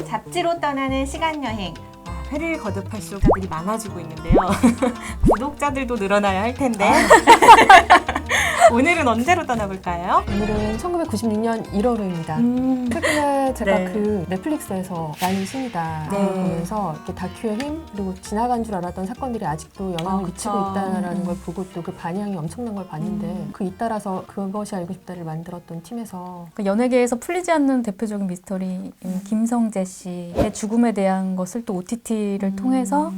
잡지로 떠나는 시간여행. 회를 거듭할수록 자들이 많아지고 있는데요. 구독자들도 늘어나야 할 텐데. 오늘은 언제로 떠나볼까요? 오늘은 1996년 1월호입니다. 최근에 제가 네. 그 넷플릭스에서 나는 신이다 네. 보면서 이렇게 다큐의 힘 그리고 지나간 줄 알았던 사건들이 아직도 영향을 미치고 있다는 걸 보고 또 그 반향이 엄청난 걸 봤는데 그 잇따라서 그것이 알고 싶다를 만들었던 팀에서 그 연예계에서 풀리지 않는 대표적인 미스터리 김성재 씨의 죽음에 대한 것을 또 OTT를 통해서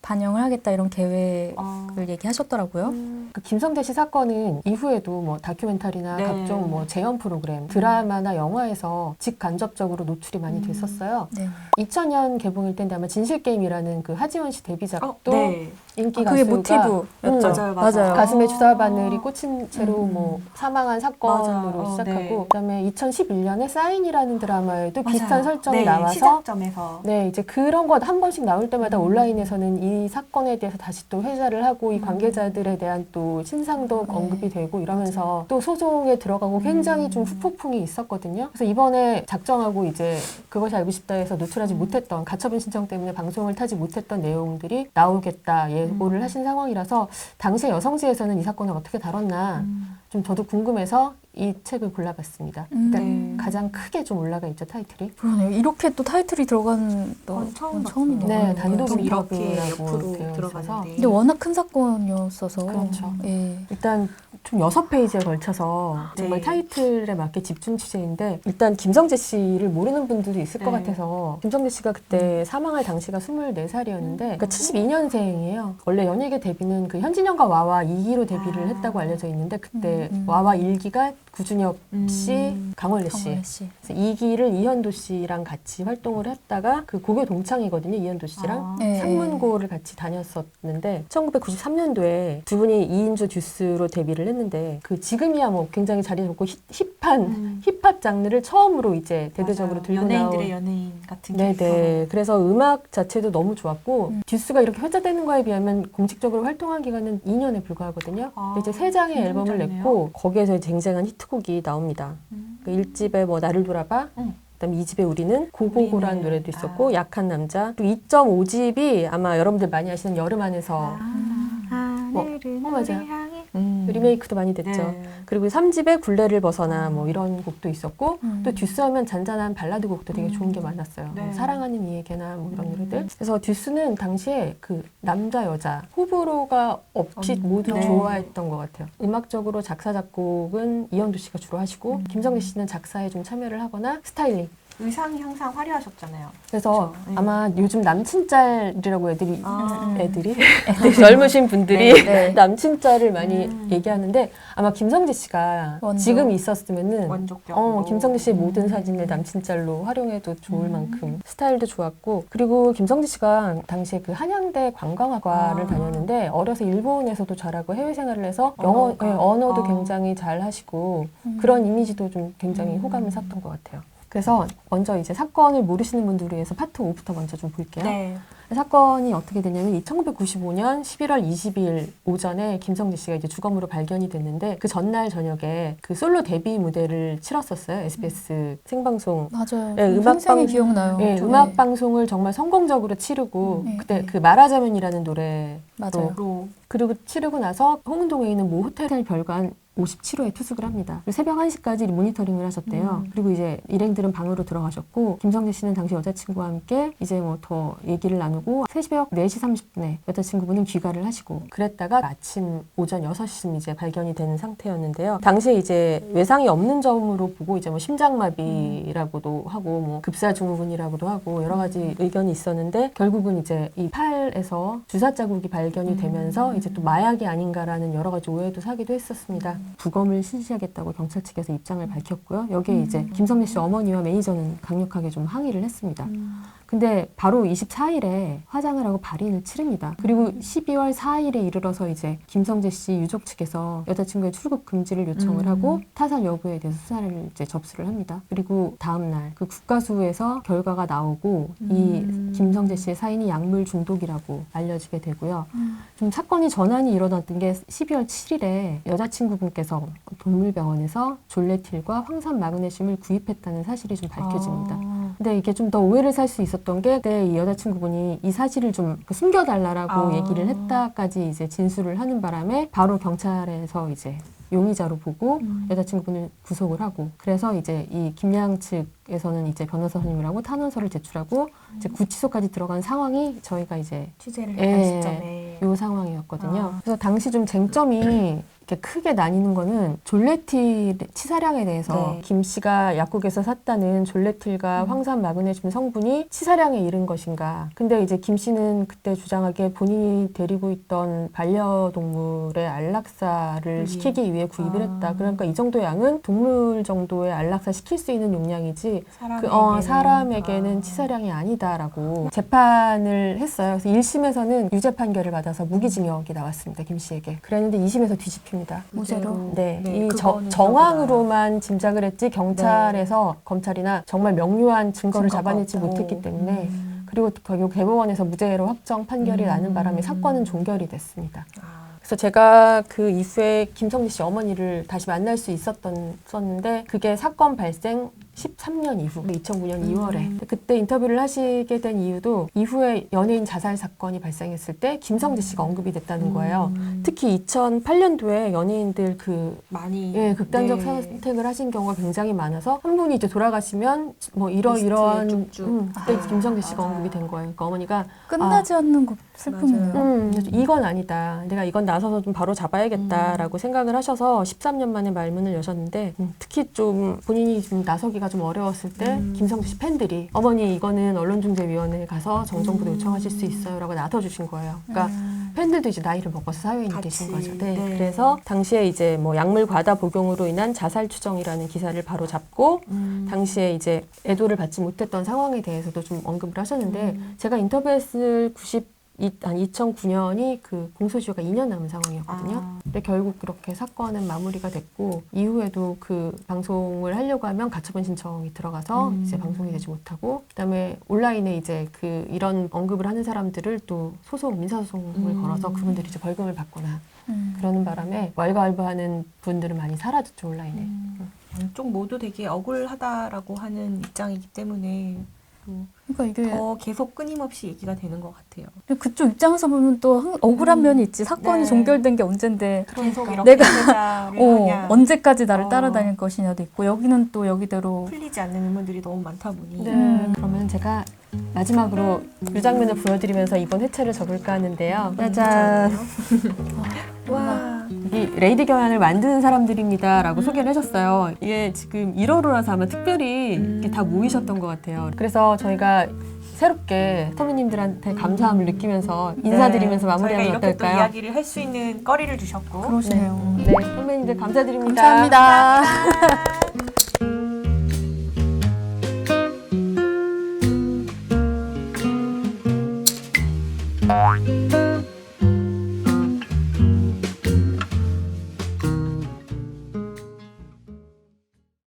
반영을 하겠다 이런 계획을 얘기하셨더라고요. 그 김성재 씨 사건은 이후에도 뭐 다큐멘터리나 네. 각종 뭐 재연 프로그램, 드라마나 영화에서 직간접적으로 노출이 많이 됐었어요. 네. 2000년 개봉일 텐데 아마 진실게임이라는 그 하지원 씨 데뷔작도 네. 인기 그게 가수가 모티브였죠. 맞아요. 가슴에 주사 바늘이 꽂힌 채로 뭐 사망한 사건으로 맞아요. 시작하고 네. 그다음에 2011년에 사인이라는 드라마에도 비슷한 맞아요. 설정이 네, 나와서 시작점에서. 네, 이제 그런 거 한 번씩 나올 때마다 온라인에서는 이 사건에 대해서 다시 또 회자를 하고 이 관계자들에 대한 또 신상도 언급이 되고 이러면서 또 소송에 들어가고 굉장히 좀 후폭풍이 있었거든요. 그래서 이번에 작정하고 이제 그것이 알고 싶다 해서 노출하지 못했던 가처분 신청 때문에 방송을 타지 못했던 내용들이 나오겠다 예고를 하신 상황이라서 당시에 여성지에서는 이 사건을 어떻게 다뤘나 좀 저도 궁금해서 이 책을 골라봤습니다. 일단 가장 크게 좀 올라가 있죠, 타이틀이. 그러네요. 이렇게 또 타이틀이 들어가는 건 처음 처음이네요. 네, 단독 또 이렇게 인터뷰라고 옆으로 되어 있어서. 들어가는데. 근데 워낙 큰 사건이었어서. 그렇죠. 예. 일단 총 6페이지에 걸쳐서 정말 네. 타이틀에 맞게 집중 취재인데 일단 김성재 씨를 모르는 분들도 있을 것 네. 같아서 김성재 씨가 그때 사망할 당시가 24살이었는데 그러니까 72년생이에요. 원래 연예계 데뷔는 그 현진영과 와와 2기로 데뷔를 했다고 알려져 있는데 그때 와와 1기가 구준엽 씨, 강원래 씨. 강원래 씨. 그래서 2기를 이현도 씨랑 같이 활동을 했다가 그 고교 동창이거든요. 이현도 씨랑. 네. 상문고를 같이 다녔었는데 1993년도에 두 분이 2인조 듀스로 데뷔를 했는데 그 지금이야 뭐 굉장히 자리 좋고 힙한 힙합 장르를 처음으로 이제 대대적으로 맞아요. 들고 연예인들의 나온 연예인 같은 캐릭터. 네네. 그래서 음악 자체도 너무 좋았고 듀스가 이렇게 회자되는 거에 비하면 공식적으로 활동한 기간은 2년에 불과하거든요. 근데 이제 세 장의 굉장히 앨범을 짧네요. 냈고 거기에서 쟁쟁한 히트곡이 나옵니다. 그 1집에 뭐 나를 돌아봐 그다음에 2집에 우리는 고고고라는 우리는, 노래도 있었고 약한 남자 그리고 2.5집이 아마 여러분들 많이 아시는 여름 안에서 하늘은 맞아요. 우리 향해. 리메이크도 많이 됐죠. 네. 그리고 3집에 굴레를 벗어나 뭐 이런 곡도 있었고 또 듀스하면 잔잔한 발라드 곡도 되게 좋은 게 많았어요. 네. 뭐 사랑하는 이에게나 뭐 이런 노래들. 그래서 듀스는 당시에 그 남자 여자 호불호가 없이 모두 네. 좋아했던 것 같아요. 음악적으로 작사 작곡은 이현도 씨가 주로 하시고 김성재 씨는 작사에 좀 참여를 하거나 스타일링. 의상이 항상 화려하셨잖아요. 그래서 그렇죠. 네. 아마 요즘 남친짤이라고 애들이 아. 애들이 젊으신 분들이 네, 네. 남친짤을 많이 얘기하는데 아마 김성재 씨가 원조. 지금 있었으면은 원조격으로. 김성재 씨의 모든 사진을 남친짤로 활용해도 좋을 만큼 스타일도 좋았고 그리고 김성재 씨가 당시에 그 한양대 관광학과를 다녔는데 어려서 일본에서도 잘하고 해외 생활을 해서 언어가. 언어도 굉장히 잘 하시고 그런 이미지도 좀 굉장히 호감을 샀던 것 같아요. 그래서 먼저 이제 사건을 모르시는 분들을 위해서 파트 5부터 먼저 좀 볼게요. 네. 사건이 어떻게 되냐면 1995년 11월 20일 오전에 김성재 씨가 이제 주검으로 발견이 됐는데 그 전날 저녁에 그 솔로 데뷔 무대를 치렀었어요. SBS 생방송. 맞아요. 네, 생생히 기억나요. 네, 저는. 음악 방송을 정말 성공적으로 치르고 네, 그때 네. 그 말하자면이라는 노래로 맞아요. 그리고 치르고 나서 홍은동에 있는 모 호텔 별관 57호에 투숙을 합니다. 그리고 새벽 1시까지 모니터링을 하셨대요. 그리고 이제 일행들은 방으로 들어가셨고 김성재 씨는 당시 여자친구와 함께 이제 뭐 더 얘기를 나누고 새벽 4시 30분에 여자친구분은 귀가를 하시고 그랬다가 아침 오전 6시쯤 이제 발견이 되는 상태였는데요. 당시에 이제 외상이 없는 점으로 보고 이제 뭐 심장마비라고도 하고 뭐 급사증후군이라고도 하고 여러 가지 의견이 있었는데 결국은 이제 이 팔에서 주사 자국이 발견이 되면서 이제 또 마약이 아닌가라는 여러 가지 오해도 사기도 했었습니다. 부검을 실시하겠다고 경찰 측에서 입장을 밝혔고요. 여기에 이제 김성래 씨 어머니와 매니저는 강력하게 좀 항의를 했습니다. 근데 바로 24일에 화장을 하고 발인을 치릅니다. 그리고 12월 4일에 이르러서 이제 김성재 씨 유족 측에서 여자친구의 출국 금지를 요청을 하고 타살 여부에 대해서 수사를 이제 접수를 합니다. 그리고 다음날 그 국가수에서 결과가 나오고 이 김성재 씨의 사인이 약물 중독이라고 알려지게 되고요. 좀 사건이 전환이 일어났던 게 12월 7일에 여자친구분께서 동물병원에서 졸레틸과 황산 마그네슘을 구입했다는 사실이 좀 밝혀집니다. 근데 이게 좀 더 오해를 살 수 있었던 게 그때 이 여자친구분이 이 사실을 좀 숨겨달라고 얘기를 했다까지 이제 진술을 하는 바람에 바로 경찰에서 이제 용의자로 보고 여자친구분을 구속을 하고 그래서 이제 이 김양 측에서는 이제 변호사 선임을 탄원서를 제출하고 이제 구치소까지 들어간 상황이 저희가 이제 취재를 한 시점에 요 상황이었거든요. 그래서 당시 좀 쟁점이 이렇게 크게 나뉘는 거는 졸레틸 치사량에 대해서 김 씨가 약국에서 샀다는 졸레틸과 황산 마그네슘 성분이 치사량에 이른 것인가. 근데 이제 김 씨는 그때 주장하기에 본인이 데리고 있던 반려동물의 안락사를 시키기 위해 구입을 했다. 그러니까 이 정도 양은 동물 정도의 안락사 시킬 수 있는 용량이지 사람에게는 치사량이 아니다라고 재판을 했어요. 그래서 1심에서는 유죄 판결을 받아서 무기징역이 나왔습니다. 김 씨에게. 그랬는데 2심에서 뒤집힙니다. 무죄로? 네. 네, 이 그거는 정황으로만 짐작을 했지 경찰에서 검찰이나 정말 명료한 증거를 잡아내지 못했기 때문에 그리고 결국 대법원에서 무죄로 확정 판결이 나는 바람에 사건은 종결이 됐습니다. 그래서 제가 그 이후에 김성지 씨 어머니를 다시 만날 수 있었는데 그게 사건 발생 13년 이후 2009년 2월에 그때 인터뷰를 하시게 된 이유도 이후에 연예인 자살 사건이 발생했을 때 김성지 씨가 언급이 됐다는 거예요. 특히 2008년도에 연예인들 많이 극단적 선택을 하신 경우가 굉장히 많아서 한 분이 이제 돌아가시면 뭐 이러이러한 그때 김성지 씨가 언급이 된 거예요. 그러니까 어머니가 끝나지 않는 거 슬픔이네요. 이건 아니다. 내가 이건 나서서 좀 바로 잡아야겠다라고 생각을 하셔서 13년 만에 말문을 여셨는데 특히 좀 본인이 좀 나서기가 좀 어려웠을 때 김성주 씨 팬들이 어머니 이거는 언론중재위원회에 가서 정정부도 요청하실 수 있어요 라고 나서주신 거예요. 그러니까 팬들도 이제 나이를 먹어서 사회인이 되신 거죠. 네. 그래서 당시에 이제 뭐 약물 과다 복용으로 인한 자살 추정이라는 기사를 바로 잡고 당시에 이제 애도를 받지 못했던 상황에 대해서도 좀 언급을 하셨는데 제가 인터뷰했을 2009년이 그 공소시효가 2년 남은 상황이었거든요. 근데 결국 그렇게 사건은 마무리가 됐고 이후에도 그 방송을 하려고 하면 가처분 신청이 들어가서 이제 방송이 되지 못하고 그다음에 온라인에 이제 그 이런 언급을 하는 사람들을 또 민사소송을 걸어서 그분들이 이제 벌금을 받거나 그러는 바람에 왈가왈부하는 분들은 많이 사라졌죠 온라인에. 양쪽 모두 되게 억울하다라고 하는 입장이기 때문에 그러니까 이게 더 계속 끊임없이 얘기가 되는 것 같아요. 그쪽 입장에서 보면 또 억울한 면이 있지. 사건이 네. 종결된 게 언젠데 계속 이렇게 내가 회자를 하냐 언제까지 나를 따라다닐 것이냐도 있고 여기는 또 여기대로 풀리지 않는 의문들이 너무 많다 보니 그러면 제가 마지막으로 이 장면을 보여드리면서 이번 회차를 접을까 하는데요. 짜잔. 와. 이 레이디 경연을 만드는 사람들입니다라고 소개를 해줬어요. 이게 지금 1월호라서 아마 특별히 이렇게 다 모이셨던 것 같아요. 그래서 저희가 새롭게 선배님들한테 감사함을 느끼면서 인사드리면서 마무리하면 저희가 이렇게 어떨까요? 또 이야기를 할 수 있는 거리를 주셨고 그러시네요. 네, 선배님들 감사드립니다. 감사합니다.